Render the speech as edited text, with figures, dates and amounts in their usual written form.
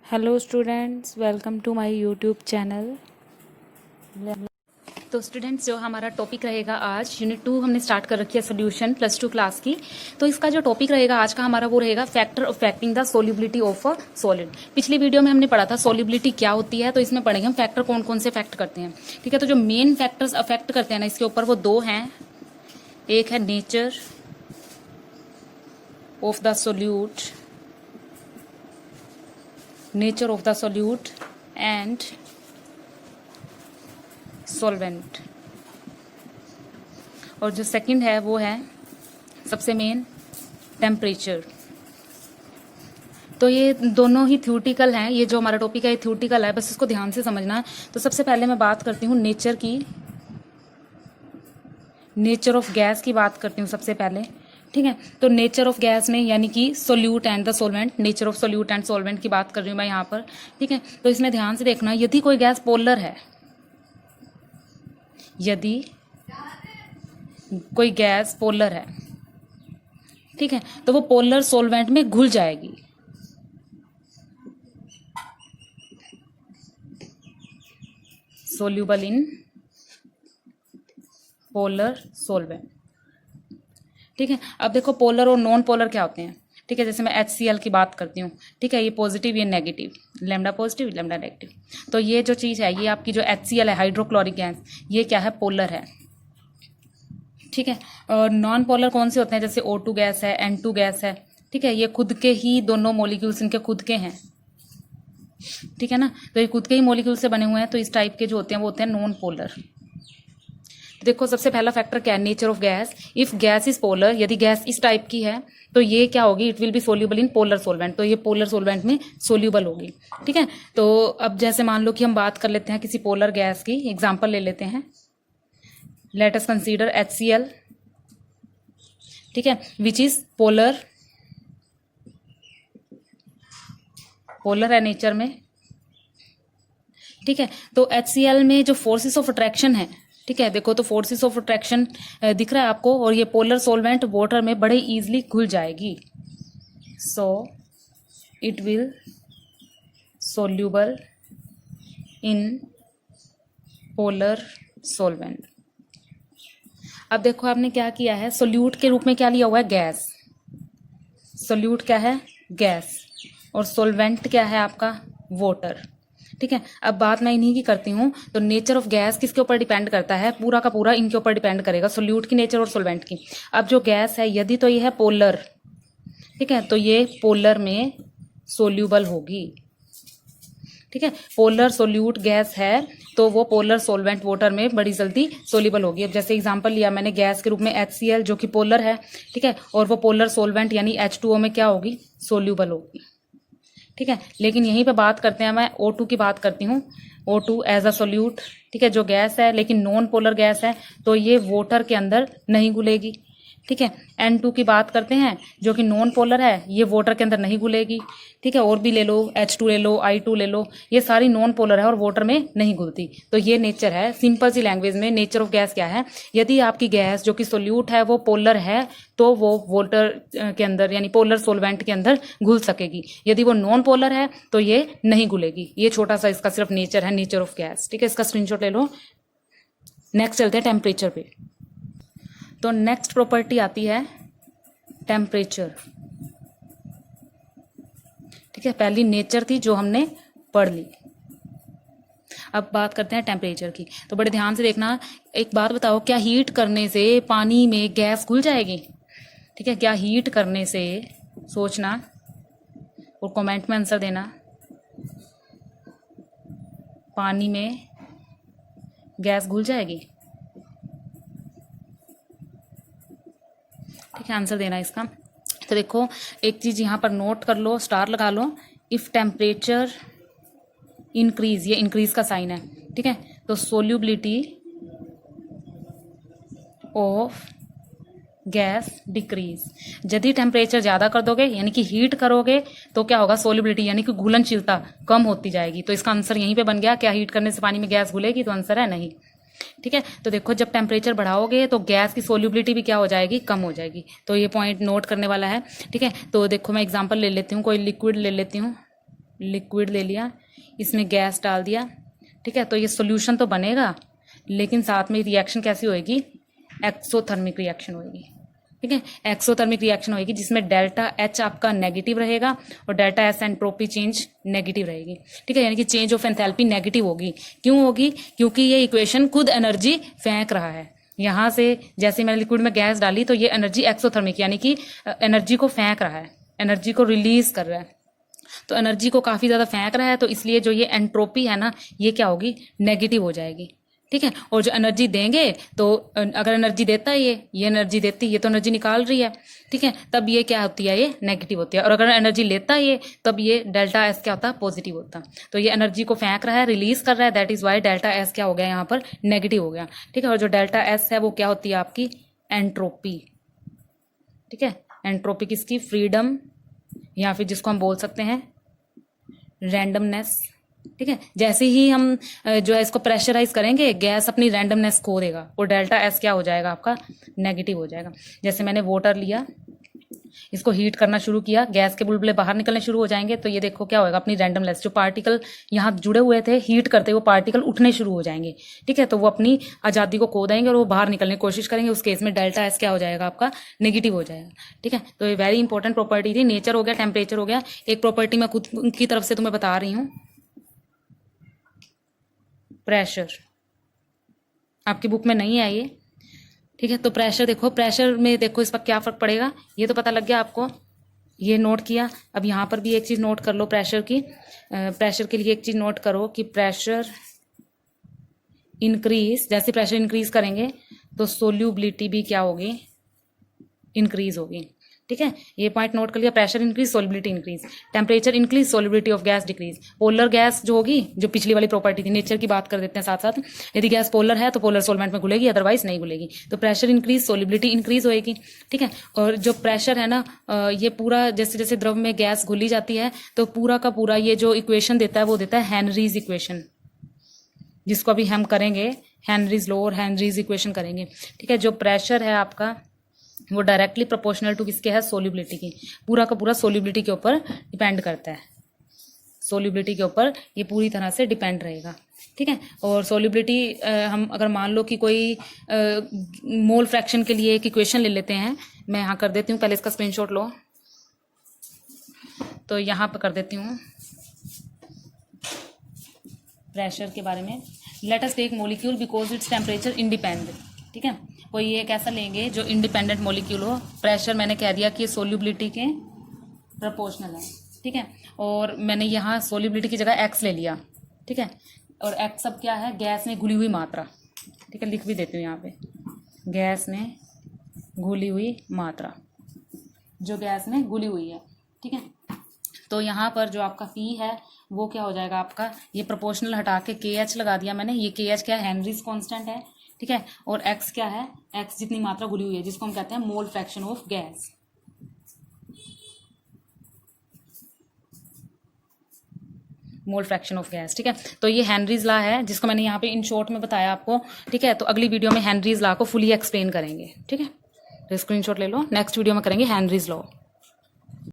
Hello students, welcome to my YouTube channel. तो students, जो हमारा टॉपिक रहेगा आज, यूनिट 2 हमने स्टार्ट कर रखी है सोल्यूशन प्लस 2 क्लास की। तो इसका जो टॉपिक रहेगा आज का हमारा वो रहेगा factor affecting the solubility of a solid. पिछली वीडियो में हमने पढ़ा था सोल्यूबिलिटी क्या होती है, तो इसमें पढ़ेंगे हम फैक्टर कौन कौन से अफेक्ट करते हैं। ठीक है, तो जो मेन फैक्टर्स अफेक्ट करते हैं ना इसके ऊपर, वो दो हैं। एक है nature of the solute, nature of the solute and solvent, और जो सेकंड है वो है सबसे मेन टेम्परेचर। तो ये दोनों ही थ्योरेटिकल हैं। ये जो हमारा टॉपिक है ये थ्योरेटिकल है, बस इसको ध्यान से समझना। तो सबसे पहले मैं बात करती हूँ नेचर की, नेचर ऑफ गैस की बात करती हूँ सबसे पहले। ठीक है, तो नेचर ऑफ गैस में यानी कि solute and the solvent, nature of solute and solvent की बात कर रही हूँ मैं यहाँ पर। ठीक है, तो इसमें ध्यान से देखना, यदि कोई गैस पोलर है, यदि कोई गैस पोलर है, ठीक है, तो वो पोलर सॉल्वेंट में घुल जाएगी। Soluble in polar solvent. ठीक है, अब देखो पोलर और नॉन पोलर क्या होते हैं। ठीक है, जैसे मैं HCl की बात करती हूँ। ठीक है, ये पॉजिटिव ये negative, lambda positive lambda negative. तो ये जो चीज़ है, ये आपकी जो HCl है, हाइड्रोक्लोरिक गैस, ये क्या है, पोलर है। ठीक है, और नॉन पोलर कौन से होते हैं, जैसे O2 गैस है, N2 गैस है। ठीक है, ये खुद के ही दोनों मॉलिक्यूल्स इनके खुद के हैं। ठीक है ना, तो ये खुद के ही मॉलिक्यूल से बने हुए हैं। तो इस टाइप के जो होते हैं वो होते हैं नॉन पोलर। देखो सबसे पहला फैक्टर क्या है, nature of gas. If gas is polar, यदि गैस इस टाइप की है तो ये क्या होगी, it will be soluble in polar solvent. तो ये पोलर सॉल्वेंट में सोल्यूबल होगी। ठीक है, तो अब जैसे मान लो कि हम बात कर लेते हैं किसी पोलर गैस की, एग्जांपल ले लेते हैं। Let us consider HCl। ठीक है, विच इज पोलर, पोलर है नेचर में। ठीक है, तो HCl में जो फोर्सेस ऑफ अट्रैक्शन है, ठीक है, देखो तो फोर्सेस ऑफ अट्रैक्शन दिख रहा है आपको, और ये पोलर सॉल्वेंट वाटर में बड़े इजीली घुल जाएगी। So it will soluble in polar solvent. अब देखो आपने क्या किया है, सोल्यूट के रूप में क्या लिया हुआ है, गैस। सोल्यूट क्या है, गैस, और सॉल्वेंट क्या है आपका, वाटर। ठीक है, अब बात मैं इन्हीं की करती हूँ। तो नेचर ऑफ गैस किसके ऊपर डिपेंड करता है, पूरा का पूरा इनके ऊपर डिपेंड करेगा, सोल्यूट की नेचर और सॉल्वेंट की। अब जो गैस है, यदि तो ये है पोलर, ठीक है, तो ये पोलर में सोल्यूबल होगी। ठीक है, पोलर सोल्यूट गैस है तो वो पोलर सॉल्वेंट वाटर में बड़ी जल्दी सोल्यूबल होगी। अब जैसे एग्जांपल लिया मैंने गैस के रूप में HCl, जो कि पोलर है। ठीक है, और वो पोलर सॉल्वेंट यानी H2O में क्या होगी, सोल्यूबल होगी। ठीक है, लेकिन यहीं पे बात करते हैं, मैं O2 की बात करती हूँ। O2 एज अ सोल्यूट, ठीक है, जो गैस है लेकिन नॉन पोलर गैस है, तो ये वाटर के अंदर नहीं घुलेगी। ठीक है, N2 की बात करते हैं, जो कि नॉन पोलर है, ये वाटर के अंदर नहीं घुलेगी। ठीक है, और भी ले लो, H2 ले लो, I2 ले लो, ये सारी नॉन पोलर है और वाटर में नहीं घुलती। तो ये नेचर है, सिंपल सी लैंग्वेज में नेचर ऑफ गैस क्या है। यदि आपकी गैस जो कि सोल्यूट है वो पोलर है, तो वो वाटर के अंदर यानी पोलर सॉल्वेंट के अंदर घुल सकेगी। यदि वो नॉन पोलर है तो ये नहीं घुलेगी। ये छोटा सा इसका सिर्फ नेचर है, नेचर ऑफ गैस। ठीक है, इसका स्क्रीनशॉट ले लो। नेक्स्ट चलते हैं टेम्परेचर पे। तो नेक्स्ट प्रॉपर्टी आती है टेम्परेचर। ठीक है, पहली नेचर थी जो हमने पढ़ ली। अब बात करते हैं टेम्परेचर की। तो बड़े ध्यान से देखना, एक बात बताओ, क्या हीट करने से पानी में गैस घुल जाएगी। ठीक है, क्या हीट करने से, सोचना और कमेंट में आंसर देना, पानी में गैस घुल जाएगी। ठीक है, आंसर देना इसका। तो देखो एक चीज यहाँ पर नोट कर लो, स्टार लगा लो। इफ टेम्परेचर इंक्रीज, ये इंक्रीज का साइन है। ठीक है, तो सोल्यूबिलिटी ऑफ गैस डिक्रीज। यदि टेम्परेचर ज्यादा कर दोगे यानी कि हीट करोगे तो क्या होगा, सोल्यूबिलिटी यानी कि घुलनशीलता कम होती जाएगी। तो इसका आंसर यहीं पे बन गया, क्या हीट करने से पानी में गैस घुलेगी, तो आंसर है नहीं। ठीक है, तो देखो जब टेम्परेचर बढ़ाओगे तो गैस की सोल्यूबिलिटी भी क्या हो जाएगी, कम हो जाएगी। तो ये पॉइंट नोट करने वाला है। ठीक है, तो देखो मैं एग्जांपल ले लेती हूँ, कोई लिक्विड ले लेती हूँ। लिक्विड ले लिया, इसमें गैस डाल दिया, ठीक है। तो ये सॉल्यूशन तो बनेगा, लेकिन साथ में रिएक्शन कैसी होएगी, एक्सोथर्मिक रिएक्शन होएगी, ठीक है। एक्सोथर्मिक रिएक्शन होएगी जिसमें डेल्टा एच आपका नेगेटिव रहेगा और delta S entropy change negative रहेगी, ठीक है। यानी कि चेंज ऑफ एंथैल्पी नेगेटिव होगी। क्यों होगी? क्योंकि ये इक्वेशन खुद एनर्जी फेंक रहा है। यहाँ से जैसे मैंने लिक्विड में गैस डाली तो ये एनर्जी एक्सोथर्मिक यानी कि एनर्जी को फेंक रहा है, एनर्जी को रिलीज कर रहा है। तो एनर्जी को काफ़ी ज़्यादा फेंक रहा है, तो इसलिए जो ये एंट्रोपी है ना, ये क्या होगी, नेगेटिव हो जाएगी, ठीक है। और जो एनर्जी देंगे, तो अगर एनर्जी देता है ये एनर्जी देती, ये तो एनर्जी निकाल रही है, ठीक है, तब ये क्या होती है, ये नेगेटिव होती है। और अगर एनर्जी लेता है ये, तब ये डेल्टा एस क्या होता है, पॉजिटिव होता। तो ये एनर्जी को फेंक रहा है, रिलीज कर रहा है, that is why delta S क्या हो गया, यहाँ पर नेगेटिव हो गया, ठीक है। और जो डेल्टा एस है वो क्या होती है आपकी, एंट्रोपी, ठीक है। एंट्रोपी किसकी, फ्रीडम, या फिर जिसको हम बोल सकते हैं रैंडमनेस, ठीक है। जैसे ही हम जो है इसको प्रेशराइज करेंगे, गैस अपनी रैंडमनेस खो देगा और डेल्टा एस क्या हो जाएगा आपका, नेगेटिव हो जाएगा। जैसे मैंने वाटर लिया, इसको हीट करना शुरू किया, गैस के बुलबुले बाहर निकलने शुरू हो जाएंगे, तो ये देखो क्या होगा, अपनी रैंडमनेस, जो पार्टिकल यहाँ जुड़े हुए थे हीट करते वो पार्टिकल उठने शुरू हो जाएंगे, ठीक है। तो वो अपनी आज़ादी को खो देंगे और वो बाहर निकलने की कोशिश करेंगे। उस केस में डेल्टा एस क्या हो जाएगा आपका, नेगेटिव हो जाएगा, ठीक है। तो ये वेरी इंपॉर्टेंट प्रॉपर्टी थी। नेचर हो गया, टेम्परेचर हो गया। एक प्रॉपर्टी मैं खुद की तरफ से तुम्हें बता रही हूँ, प्रेशर, आपकी बुक में नहीं है ये, ठीक है। तो प्रेशर देखो, प्रेशर में देखो इस पर क्या फर्क पड़ेगा, ये तो पता लग गया आपको, ये नोट किया। अब यहाँ पर भी एक चीज़ नोट कर लो प्रेशर की, प्रेशर के लिए एक चीज़ नोट करो कि प्रेशर इंक्रीज, जैसे प्रेशर इंक्रीज करेंगे तो सोल्यूबिलिटी भी क्या होगी, इंक्रीज होगी, ठीक है। ये पॉइंट नोट कर लिया, pressure increase, solubility increase, temperature increase, solubility of gas decrease. Polar gas जो होगी, जो पिछली वाली प्रॉपर्टी थी, नेचर की बात कर देते हैं साथ साथ, यदि गैस पोलर है तो पोलर सोलवेंट में घुलेगी, अदरवाइज नहीं घुलेगी। तो प्रेशर इंक्रीज, सोल्युबिलिटी इंक्रीज होएगी, ठीक है। और जो प्रेशर है ना, ये पूरा जैसे जैसे द्रव में गैस घुली जाती है तो पूरा का पूरा ये जो इक्वेशन देता है वो देता है हेनरीज इक्वेशन, जिसको अभी हम करेंगे हेनरीज लॉ और हेनरीज इक्वेशन करेंगे, ठीक है। जो प्रेशर है आपका वो डायरेक्टली प्रोपोर्शनल टू किसके है, सोल्युबिलिटी की, पूरा का पूरा सोल्युबिलिटी के ऊपर डिपेंड करता है, सोल्युबिलिटी के ऊपर ये पूरी तरह से डिपेंड रहेगा, ठीक है। और सोल्युबिलिटी हम अगर मान लो कि कोई मोल फ्रैक्शन के लिए एक इक्वेशन ले लेते हैं, मैं यहाँ कर देती हूँ, पहले इसका स्क्रीनशॉट लो, तो यहाँ पर कर देती हूँ प्रेशर के बारे में। Let us take molecule because it's temperature independent, ठीक है। कोई एक ऐसा लेंगे जो इंडिपेंडेंट मॉलिक्यूल हो, प्रेशर मैंने कह दिया कि सोल्युबिलिटी के प्रोपोर्शनल है, ठीक है। और मैंने यहाँ सोल्युबिलिटी की जगह एक्स ले लिया, ठीक है। और एक्स अब क्या है, गैस में घुली हुई मात्रा, ठीक है, लिख भी देती हूँ यहाँ पे, गैस में घुली हुई मात्रा, जो गैस में घुली हुई है, ठीक है। तो यहाँ पर जो आपका फी है वो क्या हो जाएगा आपका, ये प्रोपोर्शनल हटा के के एच लगा दिया मैंने, ये के एच क्या है, हेनरीज कांस्टेंट है, ठीक है। और एक्स क्या है, एक्स जितनी मात्रा घुली हुई है, जिसको हम कहते हैं mole fraction of gas, mole fraction of gas, ठीक है। तो ये हेनरीज लॉ है, जिसको मैंने यहाँ पे इन शॉर्ट में बताया आपको, ठीक है। तो अगली वीडियो में हेनरीज लॉ को फुली एक्सप्लेन करेंगे, ठीक है। तो स्क्रीनशॉट ले लो, नेक्स्ट वीडियो में करेंगे हेनरीज लॉ।